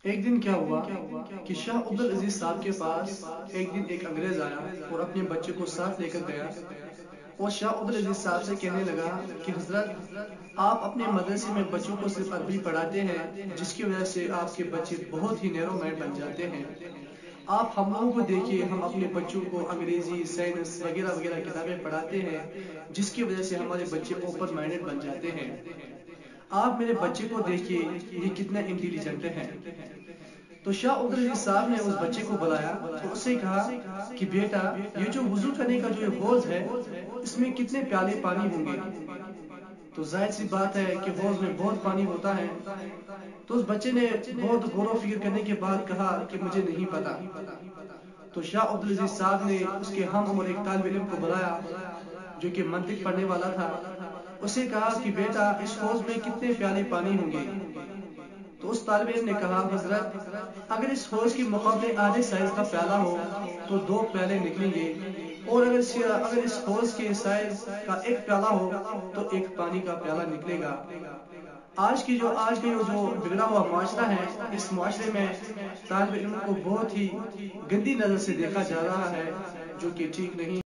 ایک دن کیا ہوا کہ شاہ عبدالعزیز صاحب کے پاس ایک دن ایک انگریز آیا اور اپنے بچے کو ساتھ لے کر گیا اور شاہ عبدالعزیز صاحب سے کہنے لگا کہ حضرت آپ اپنے مدرسے میں بچوں کو صرف عربی پڑھاتے ہیں جس کی وجہ سے آپ کے بچے بہت ہی نیرو مائنڈ بن جاتے ہیں. آپ ہم لوگوں کو دیکھیے، ہم اپنے بچوں کو انگریزی، سائنس وغیرہ وغیرہ کتابیں پڑھاتے ہیں جس کی وجہ سے ہمارے بچے اوپن مائنڈڈ بن جاتے ہیں. آپ میرے بچے کو دیکھیے، یہ کتنا انٹیلیجنٹ ہے. تو شاہ عبدالعزیز صاحب نے اس بچے کو بلایا اور اس سے کہا کہ بیٹا، یہ جو وضو کرنے کا جو یہ حوض ہے اس میں کتنے پیالے پانی ہوں گے؟ تو ظاہر سی بات ہے کہ حوض میں بہت پانی ہوتا ہے. تو اس بچے نے بہت غور و فکر کرنے کے بعد کہا کہ مجھے نہیں پتا. تو شاہ عبدالعزیز صاحب نے اس کے ہم عمر ایک طالب علم کو بلایا جو کہ منطق پڑھنے والا تھا. اسے کہا کہ بیٹا، اس حوض میں کتنے پیالے پانی ہوں گے؟ تو اس طالب علم نے کہا حضرت، اگر اس حوض کے مقابلے آدھے سائز کا پیالہ ہو تو 2 پیالے نکلیں گے، اور اگر اس حوض کے سائز کا 1 پیالہ ہو تو 1 پانی کا پیالہ نکلے گا. آج کا جو بگڑا ہوا معاشرہ ہے، اس معاشرے میں طالب علم کو بہت ہی گندی نظر سے دیکھا جا رہا ہے، جو کہ ٹھیک نہیں.